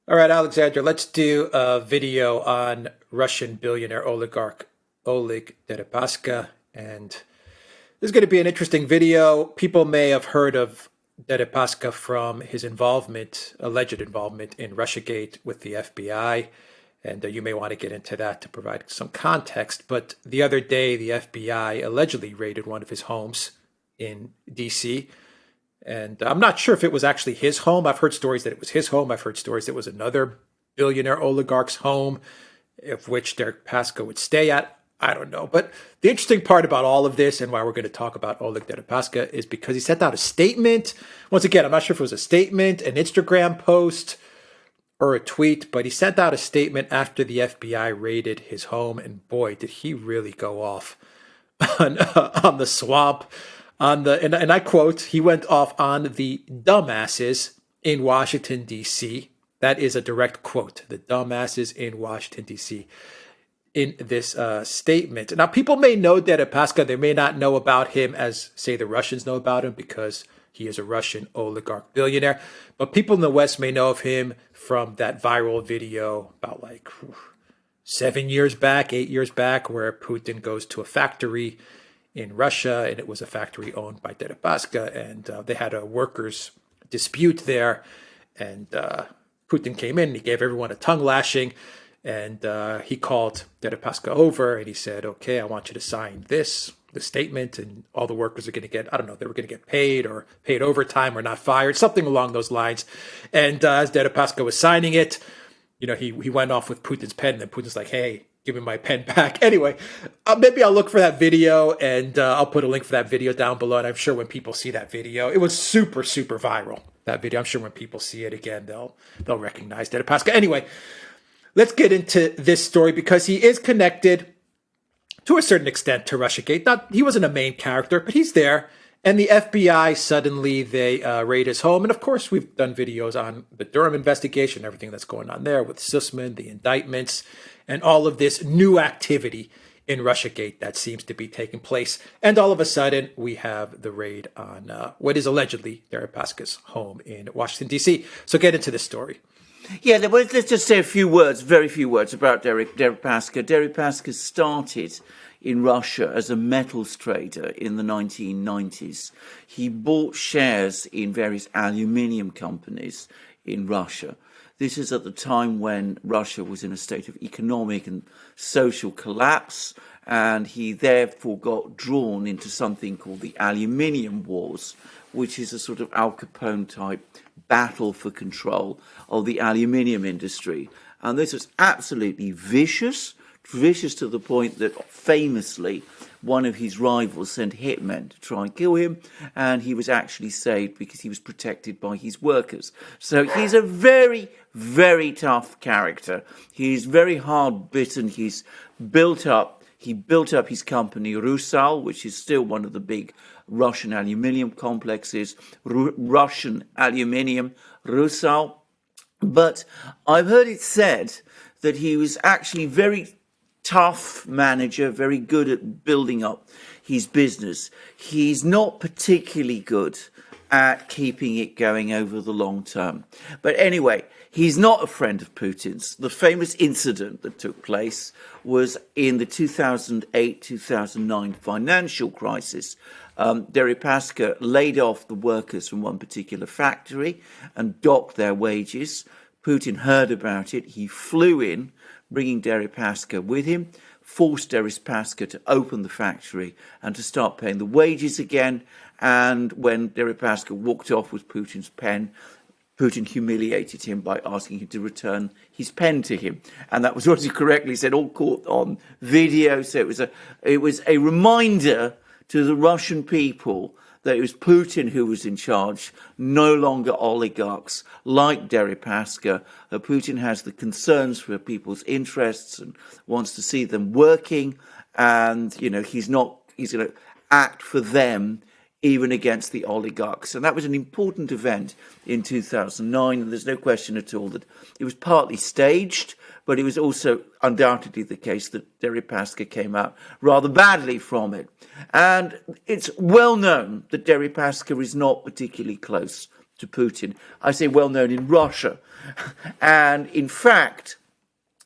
All right, Alexander, let's do a video on Russian billionaire oligarch Oleg Deripaska. And this is going to be an interesting video. People may have heard of Deripaska from his involvement, alleged involvement in Russiagate with the FBI. And you may want to get into that to provide some context. But the other day, the FBI allegedly raided one of his homes in DC. And I'm not sure if it was actually his home. I've heard stories that it was his home. I've heard stories that it was another billionaire oligarch's home, of which Deripaska would stay at. I don't know. But the interesting part about all of this and why we're going to talk about Oleg Deripaska is because he sent out a statement. Once again, I'm not sure if it was a statement, an Instagram post, or a tweet, but he sent out a statement after the FBI raided his home. And boy, did he really go off on the swamp. And I quote, he went off on the dumbasses in Washington, D.C. That is a direct quote, the dumbasses in Washington, D.C. in this statement. Now, people may know Deripaska. They may not know about him as, say, the Russians know about him because he is a Russian oligarch billionaire. But people in the West may know of him from that viral video about 7 years back, 8 years back, where Putin goes to a factory in Russia, and it was a factory owned by Deripaska, and they had a workers' dispute there, and Putin came in, and he gave everyone a tongue lashing, and he called Deripaska over, and he said, okay, I want you to sign the statement, and all the workers are going to get, I don't know, they were going to get paid or paid overtime or not fired, something along those lines. And as Deripaska was signing it, he went off with Putin's pen, and then Putin's like, hey, give me my pen back. Anyway, maybe I'll look for that video, and I'll put a link for that video down below. And I'm sure when people see that video, it was super, super viral, that video. I'm sure when people see it again, they'll recognize Deripaska. Anyway, let's get into this story because he is connected to a certain extent to Russiagate. He wasn't a main character, but he's there. And the FBI, suddenly, they raid his home. And of course, we've done videos on the Duran investigation, everything that's going on there with Sussman, the indictments, and all of this new activity in Russiagate that seems to be taking place. And all of a sudden, we have the raid on what is allegedly Deripaska's home in Washington, D.C. So get into this story. Yeah, let's just say a few words, very few words about Deripaska. Deripaska started in Russia as a metals trader in the 1990s. He bought shares in various aluminium companies in Russia. This is at the time when Russia was in a state of economic and social collapse, and he therefore got drawn into something called the aluminium wars, which is a sort of Al Capone type battle for control of the aluminium industry. And this was absolutely vicious to the point that famously one of his rivals sent hitmen to try and kill him, and he was actually saved because he was protected by his workers. So he's a very, very tough character. He's very hard-bitten. He built up his company Rusal, which is still one of the big Russian aluminium complexes, Russian aluminium, Rusal. But I've heard it said that he was actually very tough manager, very good at building up his business. He's not particularly good at keeping it going over the long term. But anyway, he's not a friend of Putin's. The famous incident that took place was in the 2008-2009 financial crisis. Deripaska laid off the workers from one particular factory and docked their wages. Putin heard about it. He flew in, bringing Deripaska with him, forced Deripaska to open the factory and to start paying the wages again. And when Deripaska walked off with Putin's pen, Putin humiliated him by asking him to return his pen to him. And that was what he correctly said, all caught on video. So it was a reminder to the Russian people that it was Putin who was in charge, no longer oligarchs like Deripaska. Putin has the concerns for people's interests and wants to see them working. And, he's going to act for them even against the oligarchs. And that was an important event in 2009. And there's no question at all that it was partly staged, but it was also undoubtedly the case that Deripaska came out rather badly from it. And it's well known that Deripaska is not particularly close to Putin. I say well known in Russia. And in fact,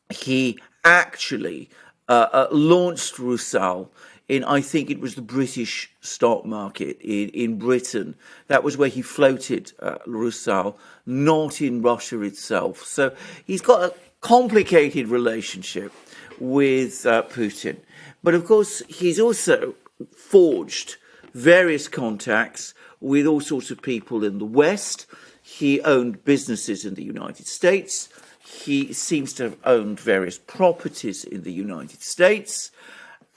he actually launched Rusal in, I think it was the British stock market in Britain. That was where he floated Rusal, not in Russia itself. So he's got a complicated relationship with Putin. But of course, he's also forged various contacts with all sorts of people in the West. He owned businesses in the United States. He seems to have owned various properties in the United States.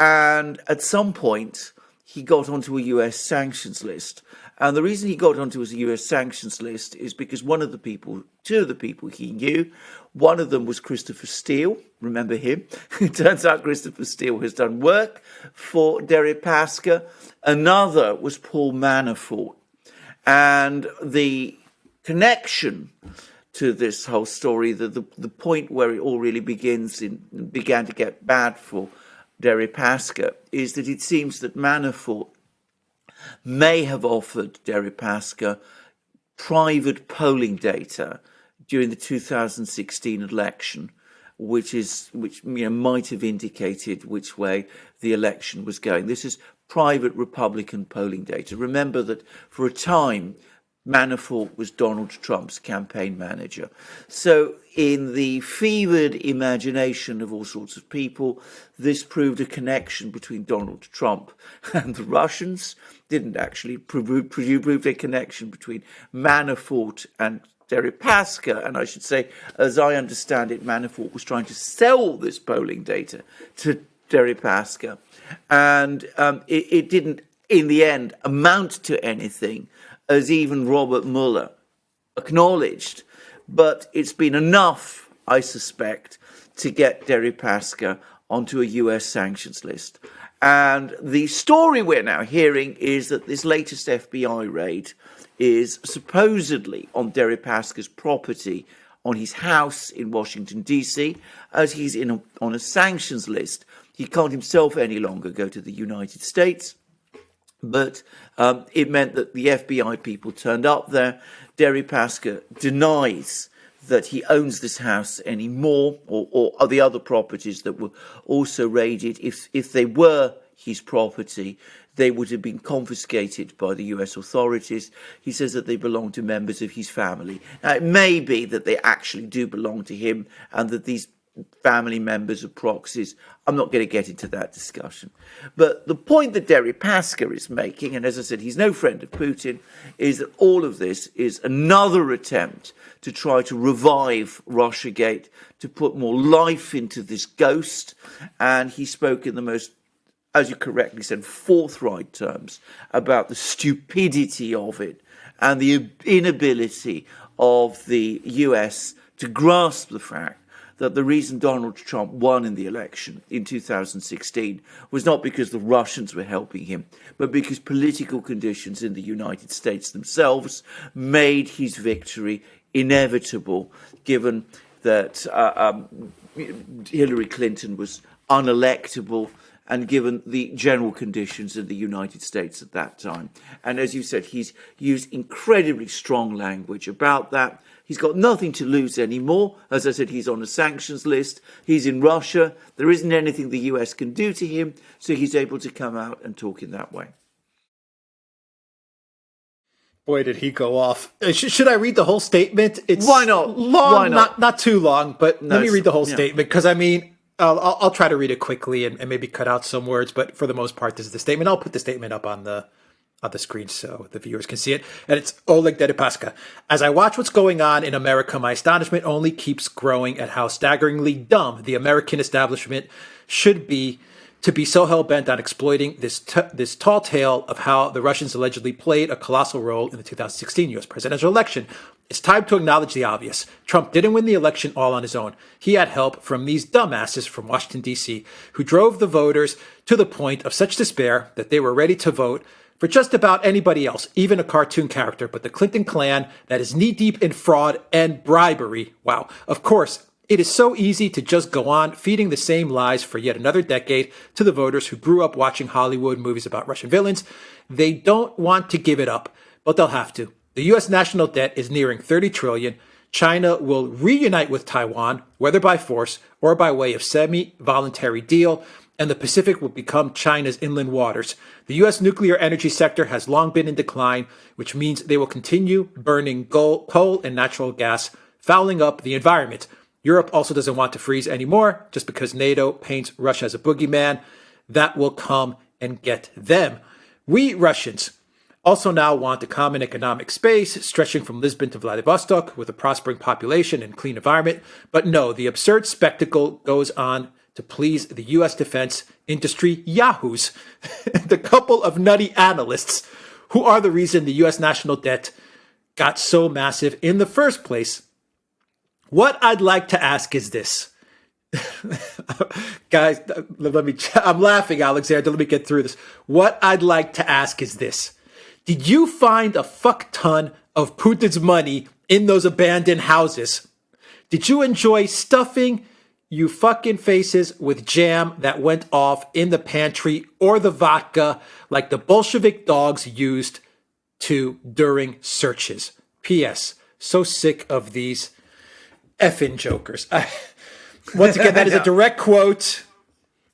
And at some point, he got onto a US sanctions list. And the reason he got onto a US sanctions list is because two of the people he knew, one of them was Christopher Steele. Remember him? It turns out Christopher Steele has done work for Deripaska. Another was Paul Manafort. And the connection to this whole story, the point where it all really began to get bad for Deripaska, is that it seems that Manafort may have offered Deripaska private polling data during the 2016 election, which might have indicated which way the election was going. This is private Republican polling data. Remember that for a time, Manafort was Donald Trump's campaign manager. So in the fevered imagination of all sorts of people, this proved a connection between Donald Trump and the Russians. Didn't actually prove a connection between Manafort and Deripaska. And I should say, as I understand it, Manafort was trying to sell this polling data to Deripaska. And it didn't, in the end, amount to anything, as even Robert Mueller acknowledged. But it's been enough, I suspect, to get Deripaska onto a US sanctions list. And the story we're now hearing is that this latest FBI raid is supposedly on Deripaska's property, on his house in Washington, D.C., as he's on a sanctions list. He can't himself any longer go to the United States. But it meant that the FBI people turned up there. Deripaska denies that he owns this house anymore, or the other properties that were also raided. If they were his property, they would have been confiscated by the US authorities. He says that they belong to members of his family. Now, it may be that they actually do belong to him, and that these family members are proxies. I'm not going to get into that discussion. But the point that Deripaska is making, and as I said, he's no friend of Putin, is that all of this is another attempt to try to revive Russiagate, to put more life into this ghost. And he spoke in the most, as you correctly said, forthright terms about the stupidity of it and the inability of the US to grasp the fact that the reason Donald Trump won in the election in 2016 was not because the Russians were helping him, but because political conditions in the United States themselves made his victory inevitable, given that Hillary Clinton was unelectable, and given the general conditions in the United States at that time. And as you said, he's used incredibly strong language about that. He's got nothing to lose anymore. As I said, he's on a sanctions list. He's in Russia. There isn't anything the US can do to him, so he's able to come out and talk in that way. Boy, did he go off. Should I read the whole statement? It's Why not? Long, Why not? Not too long, but No, let me read the whole yeah. statement, because I mean, I'll try to read it quickly and maybe cut out some words, but for the most part, this is the statement. I'll put the statement up on the screen so the viewers can see it. And it's Oleg Deripaska. As I watch what's going on in America, my astonishment only keeps growing at how staggeringly dumb the American establishment should be to be so hell-bent on exploiting this tall tale of how the Russians allegedly played a colossal role in the 2016 U.S. presidential election. It's time to acknowledge the obvious. Trump didn't win the election all on his own. He had help from these dumbasses from Washington, D.C., who drove the voters to the point of such despair that they were ready to vote for just about anybody else, even a cartoon character, but the Clinton clan that is knee-deep in fraud and bribery. Wow. Of course, it is so easy to just go on feeding the same lies for yet another decade to the voters who grew up watching Hollywood movies about Russian villains. They don't want to give it up, but they'll have to. The U.S. national debt is nearing 30 trillion. China will reunite with Taiwan, whether by force or by way of semi-voluntary deal, and the Pacific will become China's inland waters. The U.S. nuclear energy sector has long been in decline, which means they will continue burning coal and natural gas, fouling up the environment. Europe also doesn't want to freeze anymore, just because NATO paints Russia as a boogeyman. That will come and get them. We Russians also now want a common economic space stretching from Lisbon to Vladivostok with a prospering population and clean environment. But no, the absurd spectacle goes on to please the U.S. defense industry yahoos, the couple of nutty analysts who are the reason the U.S. national debt got so massive in the first place. What I'd like to ask is this. Guys, I'm laughing, Alexander. Let me get through this. What I'd like to ask is this. Did you find a fuck ton of Putin's money in those abandoned houses? Did you enjoy stuffing you fucking faces with jam that went off in the pantry or the vodka like the Bolshevik dogs used to during searches? P.S. So sick of these effing jokers. Once again, that is a direct quote.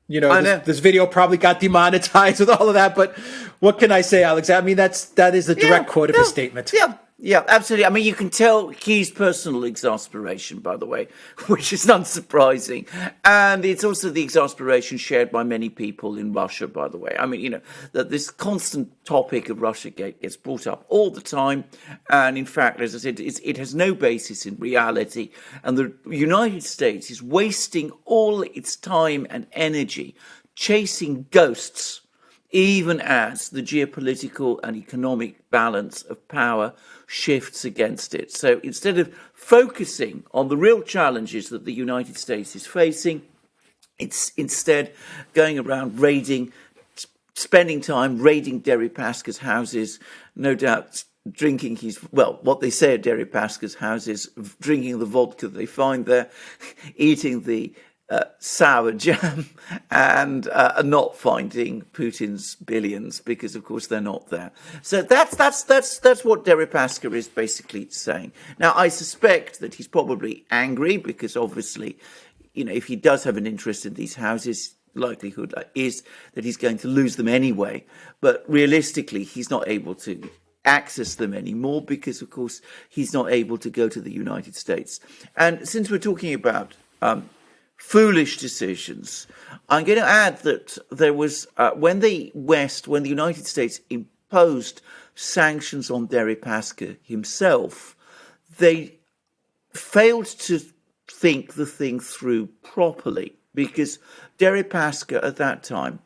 You know, this video probably got demonetized with all of that, but what can I say, Alex? I mean, that is a direct quote of his statement. Yeah, absolutely. I mean, you can tell his personal exasperation, by the way, which is unsurprising. And it's also the exasperation shared by many people in Russia, by the way. I mean, you know, that this constant topic of Russiagate gets brought up all the time. And in fact, as I said, it has no basis in reality. And the United States is wasting all its time and energy chasing ghosts, even as the geopolitical and economic balance of power shifts against it. So instead of focusing on the real challenges that the United States is facing, it's instead going around spending time raiding Deripaska's houses, no doubt drinking what they say at Deripaska's houses, drinking the vodka they find there, eating the sour jam, and not finding Putin's billions because, of course, they're not there. So that's what Deripaska is basically saying. Now, I suspect that he's probably angry because, obviously, you know, if he does have an interest in these houses, likelihood is that he's going to lose them anyway. But realistically, he's not able to access them anymore because, of course, he's not able to go to the United States. And since we're talking about foolish decisions, I'm going to add that there was, when the United States imposed sanctions on Deripaska himself, they failed to think the thing through properly, because Deripaska at that time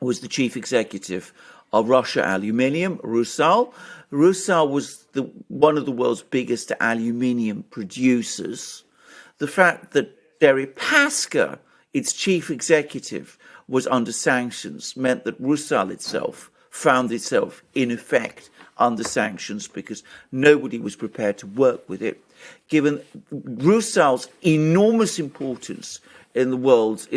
was the chief executive of Russia Aluminium, Rusal. Rusal was one of the world's biggest aluminium producers. The fact that Deripaska, its chief executive, was under sanctions meant that Rusal itself found itself in effect under sanctions because nobody was prepared to work with it. Given Rusal's enormous importance in the world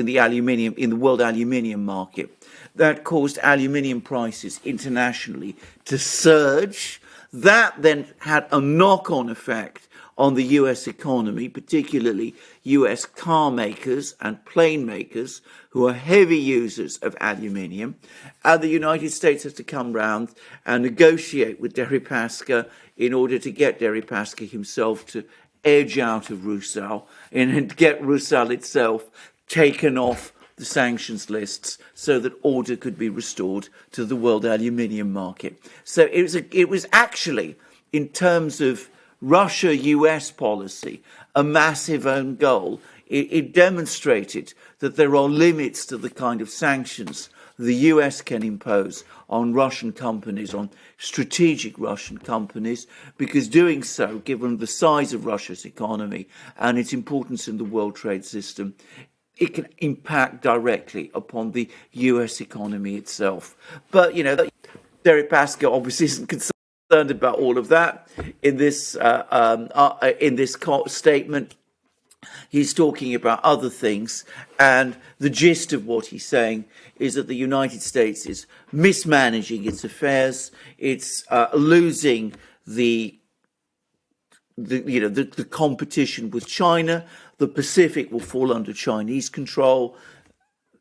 aluminium market, that caused aluminium prices internationally to surge. That then had a knock-on effect on the US economy, particularly US car makers and plane makers, who are heavy users of aluminium. And the United States has to come round and negotiate with Deripaska in order to get Deripaska himself to edge out of Rusal and get Rusal itself taken off the sanctions lists so that order could be restored to the world aluminium market. So it was actually, in terms of Russia-US policy, a massive own goal. It demonstrated that there are limits to the kind of sanctions the US can impose on Russian companies, on strategic Russian companies, because doing so, given the size of Russia's economy and its importance in the world trade system, it can impact directly upon the US economy itself. But, you know, Deripaska obviously isn't concerned about all of that in this statement. He's talking about other things, and the gist of what he's saying is that the United States is mismanaging its affairs. It's losing the competition with China. The Pacific will fall under Chinese control.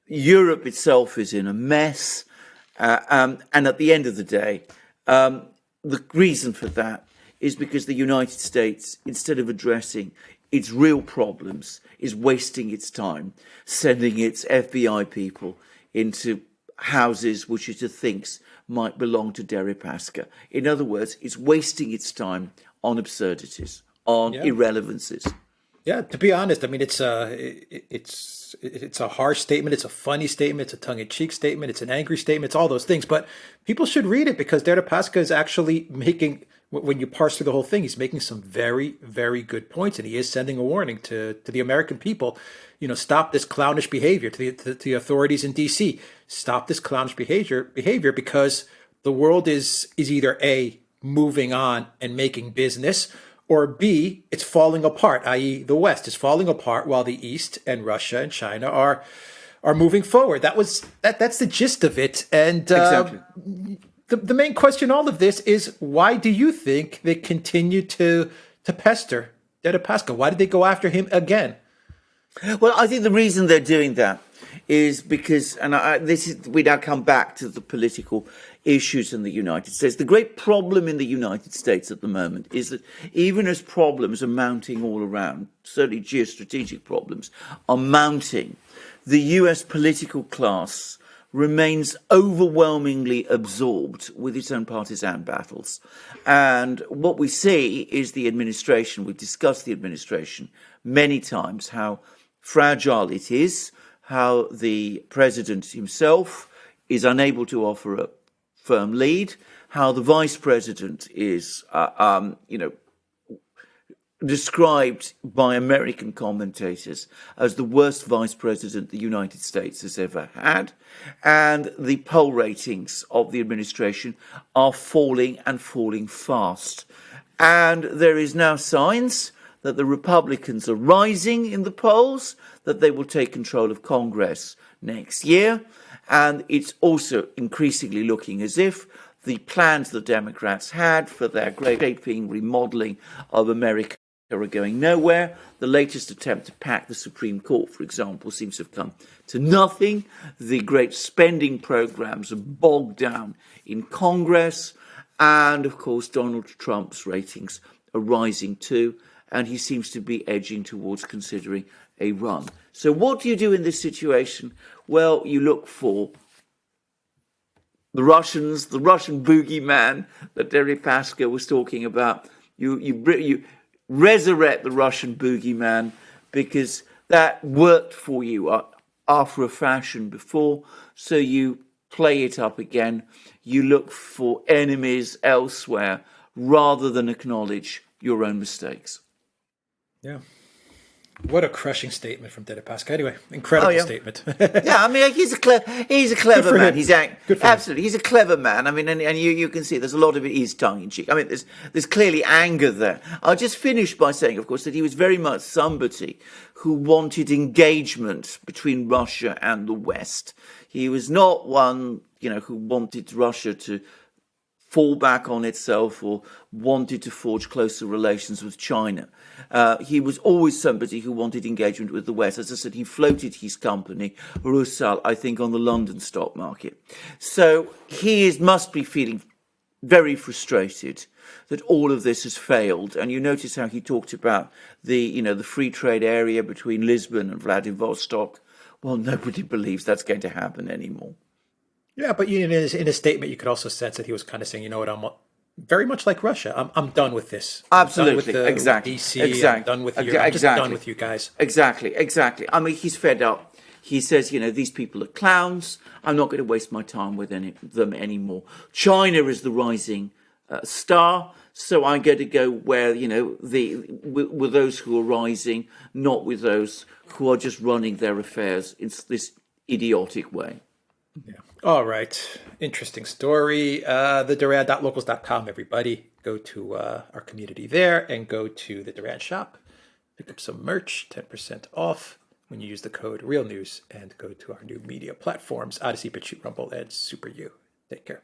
Europe itself is in a mess. And at the end of the day, the reason for that is because the United States, instead of addressing its real problems, is wasting its time sending its FBI people into houses which it thinks might belong to Deripaska. In other words, it's wasting its time on absurdities, on irrelevancies. Yeah, to be honest, I mean it's a harsh statement, it's a funny statement, it's a tongue-in-cheek statement, it's an angry statement, it's all those things. But people should read it because Deripaska is actually making, when you parse through the whole thing, he's making some very, very good points, and he is sending a warning to the American people. You know, stop this clownish behavior, to the authorities in D.C. Stop this clownish behavior because the world is either A, moving on and making business, or B, it's falling apart, i.e. the West is falling apart while the East and Russia and China are moving forward. That's the gist of it. And Exactly. The main question in all of this is, why do you think they continue to pester Deripaska? Why did they go after him again? Well, I think the reason they're doing that is because, and we now come back to the political issues in the United States. The great problem in the United States at the moment is that even as problems are mounting all around, certainly geostrategic problems are mounting, the US political class remains overwhelmingly absorbed with its own partisan battles. And what we see is the administration, we've discussed the administration many times, how fragile it is, how the president himself is unable to offer a firm lead, how the vice president is, described by American commentators as the worst vice president the United States has ever had. And the poll ratings of the administration are falling and falling fast. And there is now signs that the Republicans are rising in the polls, that they will take control of Congress next year. And it's also increasingly looking as if the plans the Democrats had for their great shaping, remodeling of America are going nowhere. The latest attempt to pack the Supreme Court, for example, seems to have come to nothing. The great spending programs are bogged down in Congress. And, of course, Donald Trump's ratings are rising too. And he seems to be edging towards considering a run. So what do you do in this situation? Well, you look for the Russians, the Russian boogeyman that Deripaska was talking about. You resurrect the Russian boogeyman because that worked for you after a fashion before. So you play it up again. You look for enemies elsewhere rather than acknowledge your own mistakes. Yeah. What a crushing statement from Deripaska. Anyway, incredible statement. Yeah, I mean, he's a clever man. Him. Absolutely, he's a clever man. I mean, and you can see there's a lot of it is tongue in cheek. I mean, there's clearly anger there. I'll just finish by saying, of course, that he was very much somebody who wanted engagement between Russia and the West. He was not one, who wanted Russia to fall back on itself or wanted to forge closer relations with China. He was always somebody who wanted engagement with the West. As I said, he floated his company, Rusal, I think, on the London stock market. So he must be feeling very frustrated that all of this has failed. And you notice how he talked about the free trade area between Lisbon and Vladivostok. Well, nobody believes that's going to happen anymore. Yeah, but in his statement, you could also sense that he was kind of saying, you know what, I'm very much like Russia. I'm done with this. Absolutely, exactly. With DC, exactly. I'm done with you. I'm just done with you guys. Exactly. I mean, he's fed up. He says, these people are clowns. I'm not going to waste my time with them anymore. China is the rising star, so I'm going to go where, with those who are rising, not with those who are just running their affairs in this idiotic way. Yeah. All right. Interesting story. The Duran.locals.com, everybody. Go to our community there and go to the Duran shop. Pick up some merch, 10% off when you use the code REALNEWS, and go to our new media platforms, ODYSEE, BitChute, Rumble, and Super U. Take care.